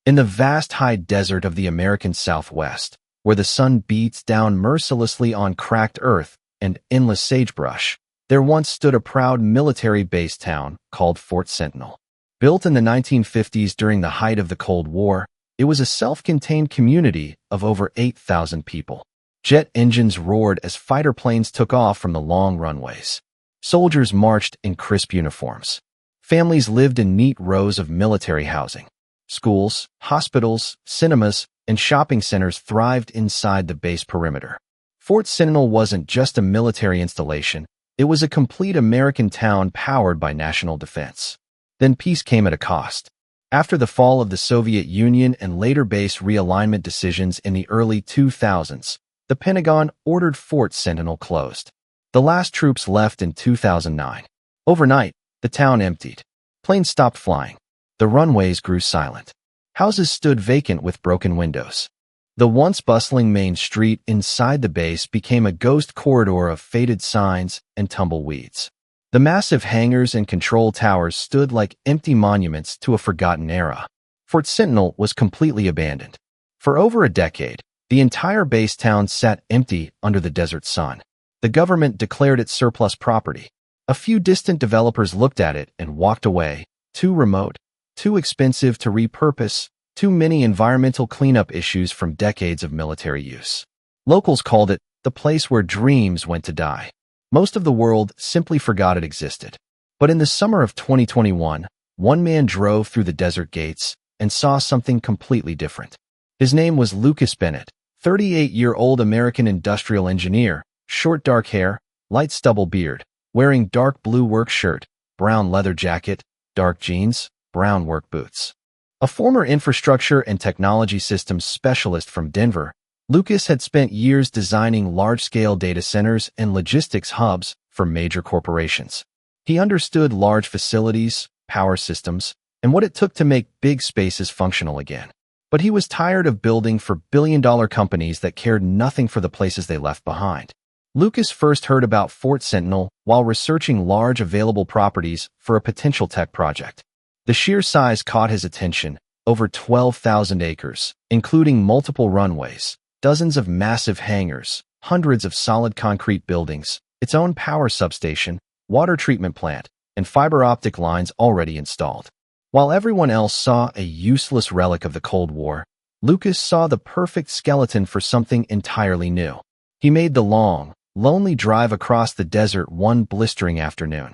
In the vast high desert of the American Southwest, where the sun beats down mercilessly on cracked earth and endless sagebrush, there once stood a proud military base town called Fort Sentinel. Built in the 1950s during the height of the Cold War, it was a self-contained community of over 8,000 people. Jet engines roared as fighter planes took off from the long runways. Soldiers marched in crisp uniforms. Families lived in neat rows of military housing. Schools, hospitals, cinemas, and shopping centers thrived inside the base perimeter. Fort Sentinel wasn't just a military installation, it was a complete American town powered by national defense. Then peace came at a cost. After the fall of the Soviet Union and later base realignment decisions in the early 2000s, the Pentagon ordered Fort Sentinel closed. The last troops left in 2009. Overnight, the town emptied. Planes stopped flying. The runways grew silent. Houses stood vacant with broken windows. The once bustling main street inside the base became a ghost corridor of faded signs and tumbleweeds. The massive hangars and control towers stood like empty monuments to a forgotten era. Fort Sentinel was completely abandoned. For over a decade, the entire base town sat empty under the desert sun. The government declared it surplus property. A few distant developers looked at it and walked away, too remote, too expensive to repurpose, too many environmental cleanup issues from decades of military use. Locals called it the place where dreams went to die. Most of the world simply forgot it existed. But in the summer of 2021, one man drove through the desert gates and saw something completely different. His name was Lucas Bennett, 38-year-old American industrial engineer, short dark hair, light stubble beard, wearing dark blue work shirt, brown leather jacket, dark jeans, brown work boots. A former infrastructure and technology systems specialist from Denver, Lucas had spent years designing large-scale data centers and logistics hubs for major corporations. He understood large facilities, power systems, and what it took to make big spaces functional again. But he was tired of building for billion-dollar companies that cared nothing for the places they left behind. Lucas first heard about Fort Sentinel while researching large available properties for a potential tech project. The sheer size caught his attention, over 12,000 acres, including multiple runways, dozens of massive hangars, hundreds of solid concrete buildings, its own power substation, water treatment plant, and fiber optic lines already installed. While everyone else saw a useless relic of the Cold War, Lucas saw the perfect skeleton for something entirely new. He made the long, lonely drive across the desert one blistering afternoon.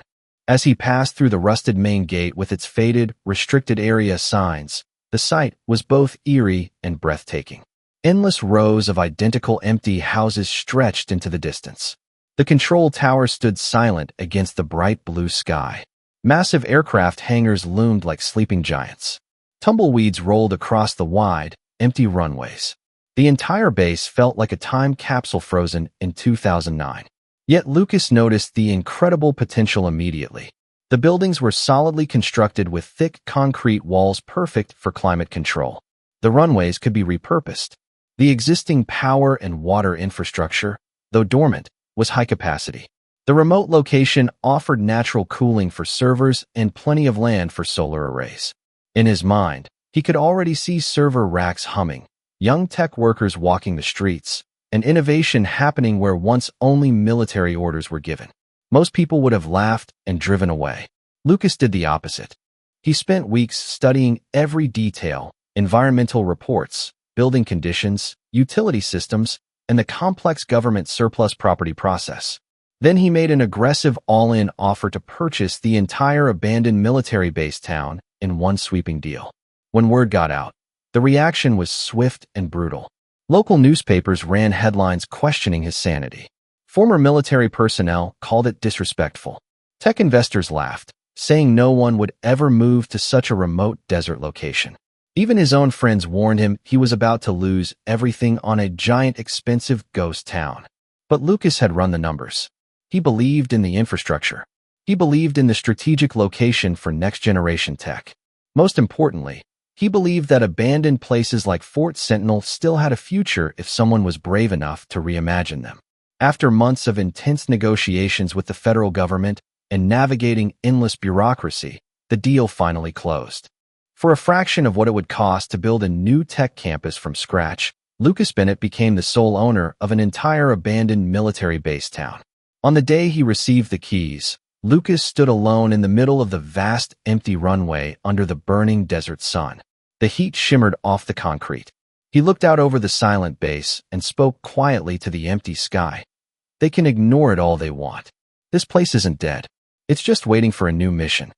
As he passed through the rusted main gate with its faded, restricted area signs, the sight was both eerie and breathtaking. Endless rows of identical empty houses stretched into the distance. The control tower stood silent against the bright blue sky. Massive aircraft hangars loomed like sleeping giants. Tumbleweeds rolled across the wide, empty runways. The entire base felt like a time capsule frozen in 2009. Yet Lucas noticed the incredible potential immediately. The buildings were solidly constructed with thick concrete walls perfect for climate control. The runways could be repurposed. The existing power and water infrastructure, though dormant, was high capacity. The remote location offered natural cooling for servers and plenty of land for solar arrays. In his mind, he could already see server racks humming, young tech workers walking the streets, and innovation happening where once only military orders were given. Most people would have laughed and driven away. Lucas did the opposite. He spent weeks studying every detail, environmental reports, building conditions, utility systems, and the complex government surplus property process. Then he made an aggressive all-in offer to purchase the entire abandoned military base town in one sweeping deal. When word got out, the reaction was swift and brutal. Local newspapers ran headlines questioning his sanity. Former military personnel called it disrespectful. Tech investors laughed, saying no one would ever move to such a remote desert location. Even his own friends warned him he was about to lose everything on a giant, expensive ghost town. But Lucas had run the numbers. He believed in the infrastructure. He believed in the strategic location for next-generation tech. Most importantly, he believed that abandoned places like Fort Sentinel still had a future if someone was brave enough to reimagine them. After months of intense negotiations with the federal government and navigating endless bureaucracy, the deal finally closed. For a fraction of what it would cost to build a new tech campus from scratch, Lucas Bennett became the sole owner of an entire abandoned military base town. On the day he received the keys, Lucas stood alone in the middle of the vast, empty runway under the burning desert sun. The heat shimmered off the concrete. He looked out over the silent base and spoke quietly to the empty sky. They can ignore it all they want. This place isn't dead. It's just waiting for a new mission.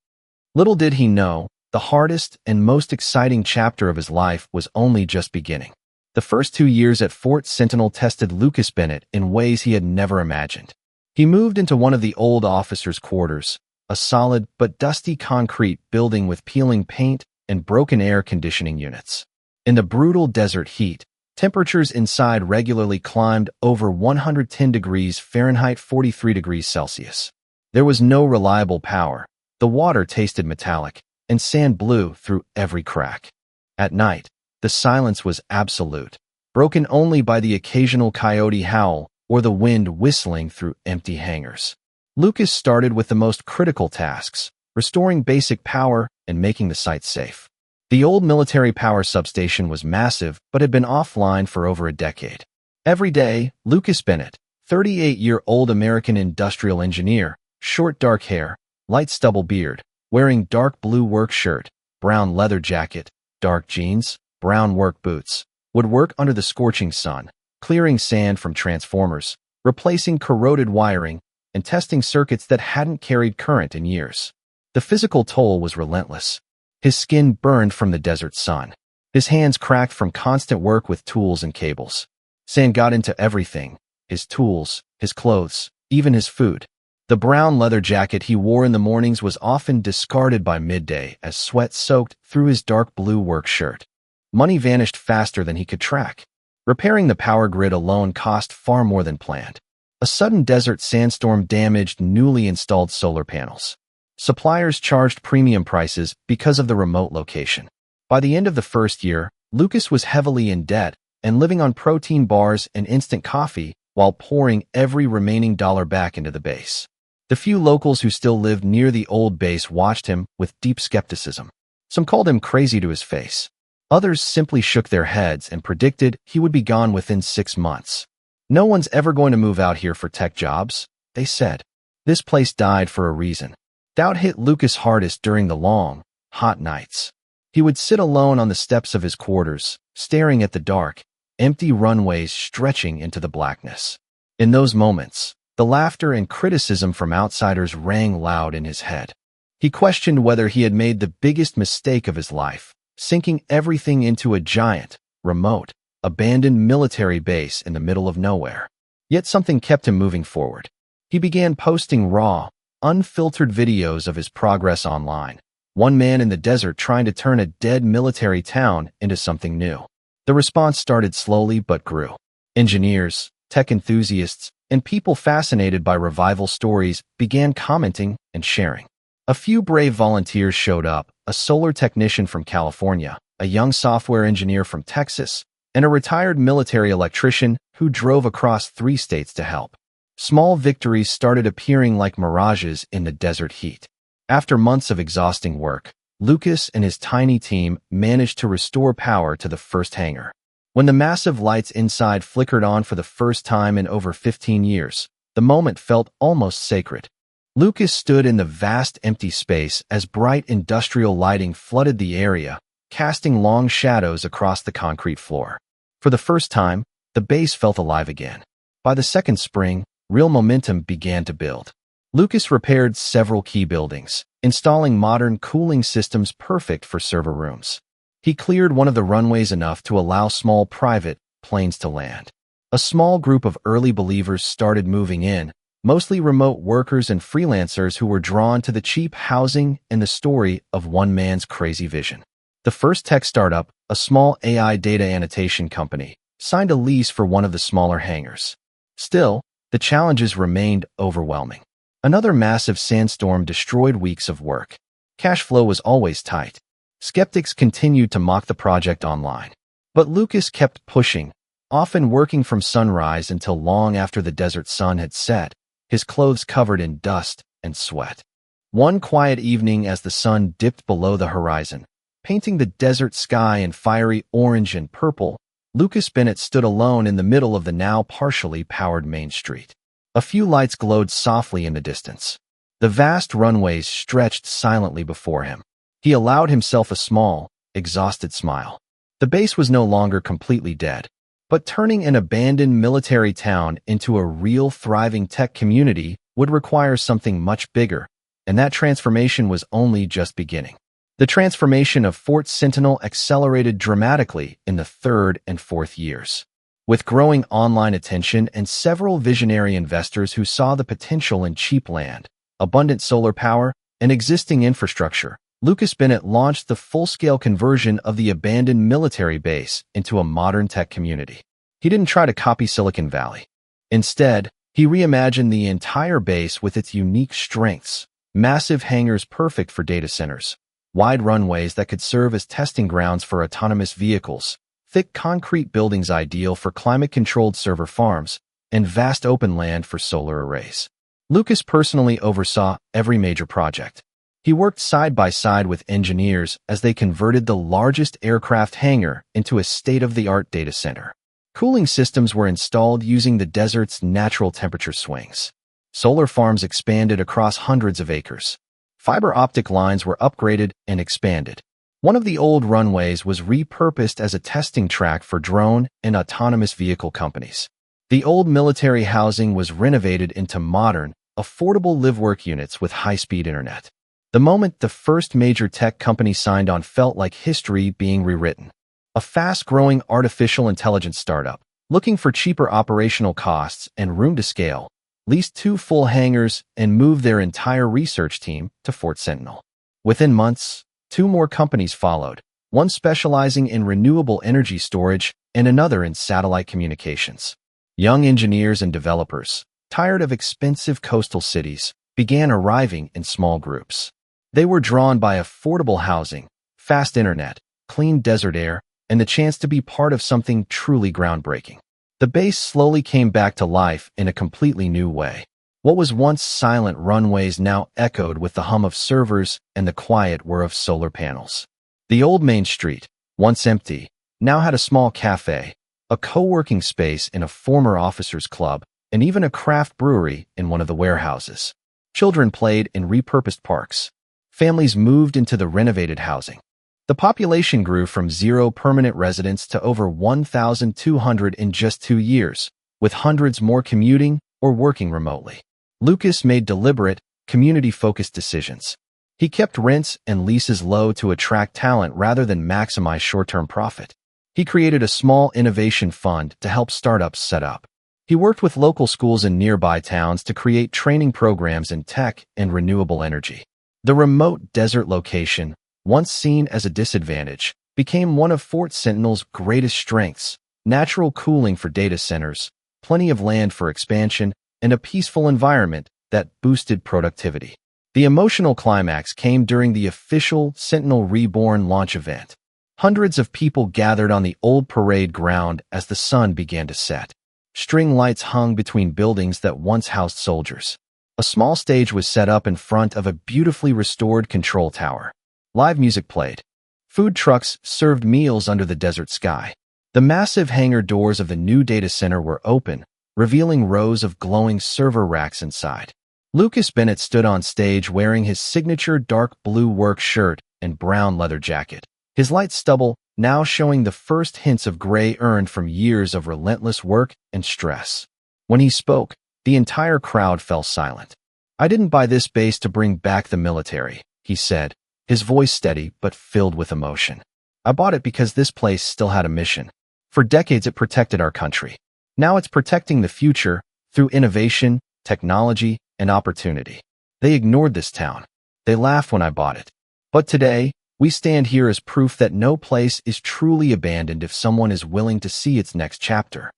Little did he know, the hardest and most exciting chapter of his life was only just beginning. The first 2 years at Fort Sentinel tested Lucas Bennett in ways he had never imagined. He moved into one of the old officers' quarters, a solid but dusty concrete building with peeling paint and broken air conditioning units. In the brutal desert heat, temperatures inside regularly climbed over 110 degrees Fahrenheit, 43 degrees Celsius. There was no reliable power. The water tasted metallic, and sand blew through every crack. At night, the silence was absolute, broken only by the occasional coyote howl or the wind whistling through empty hangars. Lucas started with the most critical tasks, restoring basic power and making the site safe. The old military power substation was massive but had been offline for over a decade. Every day, Lucas Bennett, 38-year-old American industrial engineer, short dark hair, light stubble beard, wearing dark blue work shirt, brown leather jacket, dark jeans, brown work boots, would work under the scorching sun, clearing sand from transformers, replacing corroded wiring, and testing circuits that hadn't carried current in years. The physical toll was relentless. His skin burned from the desert sun. His hands cracked from constant work with tools and cables. Sand got into everything, his tools, his clothes, even his food. The brown leather jacket he wore in the mornings was often discarded by midday as sweat soaked through his dark blue work shirt. Money vanished faster than he could track. Repairing the power grid alone cost far more than planned. A sudden desert sandstorm damaged newly installed solar panels. Suppliers charged premium prices because of the remote location. By the end of the first year, Lucas was heavily in debt and living on protein bars and instant coffee while pouring every remaining dollar back into the base. The few locals who still lived near the old base watched him with deep skepticism. Some called him crazy to his face. Others simply shook their heads and predicted he would be gone within 6 months. "No one's ever going to move out here for tech jobs," they said. This place died for a reason. Doubt hit Lucas hardest during the long, hot nights. He would sit alone on the steps of his quarters, staring at the dark, empty runways stretching into the blackness. In those moments, the laughter and criticism from outsiders rang loud in his head. He questioned whether he had made the biggest mistake of his life, sinking everything into a giant, remote, abandoned military base in the middle of nowhere. Yet something kept him moving forward. He began posting raw, unfiltered videos of his progress online. One man in the desert trying to turn a dead military town into something new. The response started slowly but grew. Engineers, tech enthusiasts, and people fascinated by revival stories began commenting and sharing. A few brave volunteers showed up, a solar technician from California, a young software engineer from Texas, and a retired military electrician who drove across 3 states to help. Small victories started appearing like mirages in the desert heat. After months of exhausting work, Lucas and his tiny team managed to restore power to the first hangar. When the massive lights inside flickered on for the first time in over 15 years, the moment felt almost sacred. Lucas stood in the vast empty space as bright industrial lighting flooded the area, casting long shadows across the concrete floor. For the first time, the base felt alive again. By the second spring, real momentum began to build. Lucas repaired several key buildings, installing modern cooling systems perfect for server rooms. He cleared one of the runways enough to allow small private planes to land. A small group of early believers started moving in, mostly remote workers and freelancers who were drawn to the cheap housing and the story of one man's crazy vision. The first tech startup, a small AI data annotation company, signed a lease for one of the smaller hangars. Still, the challenges remained overwhelming. Another massive sandstorm destroyed weeks of work. Cash flow was always tight. Skeptics continued to mock the project online. But Lucas kept pushing, often working from sunrise until long after the desert sun had set, his clothes covered in dust and sweat. One quiet evening as the sun dipped below the horizon, Painting the desert sky in fiery orange and purple, Lucas Bennett stood alone in the middle of the now partially powered main street. A few lights glowed softly in the distance. The vast runways stretched silently before him. He allowed himself a small, exhausted smile. The base was no longer completely dead, but turning an abandoned military town into a real thriving tech community would require something much bigger, and that transformation was only just beginning. The transformation of Fort Sentinel accelerated dramatically in the third and fourth years. With growing online attention and several visionary investors who saw the potential in cheap land, abundant solar power, and existing infrastructure, Lucas Bennett launched the full-scale conversion of the abandoned military base into a modern tech community. He didn't try to copy Silicon Valley. Instead, he reimagined the entire base with its unique strengths: massive hangars perfect for data centers, wide runways that could serve as testing grounds for autonomous vehicles, thick concrete buildings ideal for climate-controlled server farms, and vast open land for solar arrays. Lucas personally oversaw every major project. He worked side by side with engineers as they converted the largest aircraft hangar into a state-of-the-art data center. Cooling systems were installed using the desert's natural temperature swings. Solar farms expanded across hundreds of acres. Fiber optic lines were upgraded and expanded. One of the old runways was repurposed as a testing track for drone and autonomous vehicle companies. The old military housing was renovated into modern, affordable live-work units with high-speed internet. The moment the first major tech company signed on felt like history being rewritten. A fast-growing artificial intelligence startup, looking for cheaper operational costs and room to scale, leased 2 full hangars and moved their entire research team to Fort Sentinel. Within months, 2 more companies followed, one specializing in renewable energy storage and another in satellite communications. Young engineers and developers, tired of expensive coastal cities, began arriving in small groups. They were drawn by affordable housing, fast internet, clean desert air, and the chance to be part of something truly groundbreaking. The base slowly came back to life in a completely new way. What was once silent runways now echoed with the hum of servers and the quiet whir of solar panels. The old main street, once empty, now had a small cafe, a co-working space in a former officers' club, and even a craft brewery in one of the warehouses. Children played in repurposed parks. Families moved into the renovated housing. The population grew from 0 permanent residents to over 1,200 in just 2 years, with hundreds more commuting or working remotely. Lucas made deliberate, community-focused decisions. He kept rents and leases low to attract talent rather than maximize short-term profit. He created a small innovation fund to help startups set up. He worked with local schools in nearby towns to create training programs in tech and renewable energy. The remote desert location, once seen as a disadvantage, became one of Fort Sentinel's greatest strengths: natural cooling for data centers, plenty of land for expansion, and a peaceful environment that boosted productivity. The emotional climax came during the official Sentinel Reborn launch event. Hundreds of people gathered on the old parade ground as the sun began to set. String lights hung between buildings that once housed soldiers. A small stage was set up in front of a beautifully restored control tower. Live music played. Food trucks served meals under the desert sky. The massive hangar doors of the new data center were open, revealing rows of glowing server racks inside. Lucas Bennett stood on stage wearing his signature dark blue work shirt and brown leather jacket. His light stubble now showing the first hints of gray earned from years of relentless work and stress. When he spoke, the entire crowd fell silent. "I didn't buy this base to bring back the military," he said, his voice steady but filled with emotion. "I bought it because this place still had a mission. For decades it protected our country. Now it's protecting the future through innovation, technology, and opportunity. They ignored this town. They laughed when I bought it. But today, we stand here as proof that no place is truly abandoned if someone is willing to see its next chapter."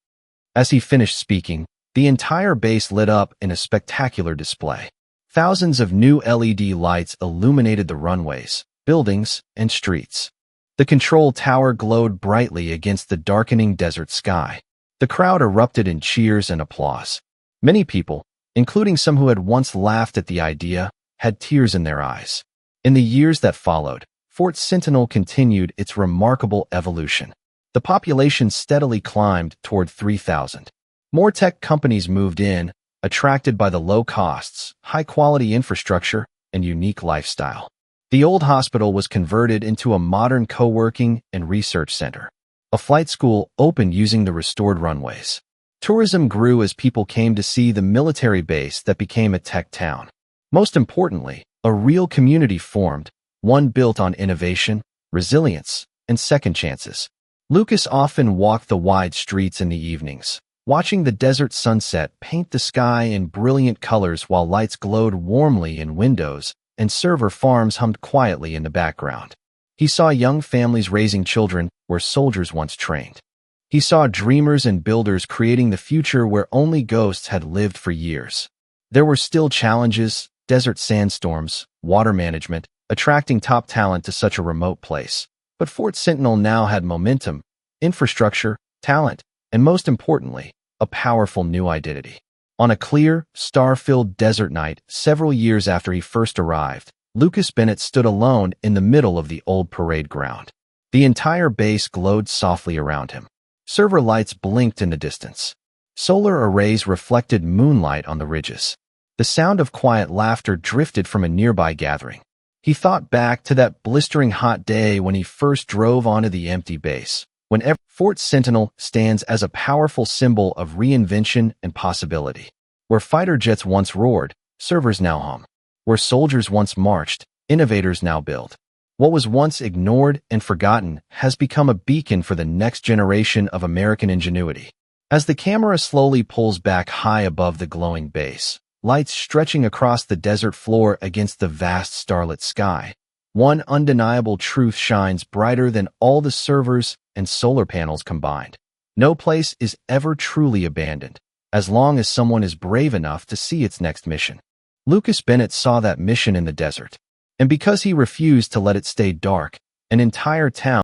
As he finished speaking, the entire base lit up in a spectacular display. Thousands of new LED lights illuminated the runways, buildings, and streets. The control tower glowed brightly against the darkening desert sky. The crowd erupted in cheers and applause. Many people, including some who had once laughed at the idea, had tears in their eyes. In the years that followed, Fort Sentinel continued its remarkable evolution. The population steadily climbed toward 3,000. More tech companies moved in, attracted by the low costs, high-quality infrastructure, and unique lifestyle. The old hospital was converted into a modern co-working and research center. A flight school opened using the restored runways. Tourism grew as people came to see the military base that became a tech town. Most importantly, a real community formed, one built on innovation, resilience, and second chances. Lucas often walked the wide streets in the evenings, watching the desert sunset paint the sky in brilliant colors while lights glowed warmly in windows and server farms hummed quietly in the background. He saw young families raising children where soldiers once trained. He saw dreamers and builders creating the future where only ghosts had lived for years. There were still challenges: desert sandstorms, water management, attracting top talent to such a remote place. But Fort Sentinel now had momentum, infrastructure, talent, and most importantly, a powerful new identity. On a clear, star-filled desert night several years after he first arrived, Lucas Bennett stood alone in the middle of the old parade ground. The entire base glowed softly around him. Server lights blinked in the distance. Solar arrays reflected moonlight on the ridges. The sound of quiet laughter drifted from a nearby gathering. He thought back to that blistering hot day when he first drove onto the empty base. Fort Sentinel stands as a powerful symbol of reinvention and possibility. Where fighter jets once roared, servers now hum. Where soldiers once marched, innovators now build. What was once ignored and forgotten has become a beacon for the next generation of American ingenuity. As the camera slowly pulls back high above the glowing base, lights stretching across the desert floor against the vast starlit sky, one undeniable truth shines brighter than all the servers and solar panels combined. No place is ever truly abandoned, as long as someone is brave enough to see its next mission. Lucas Bennett saw that mission in the desert. And because he refused to let it stay dark, an entire town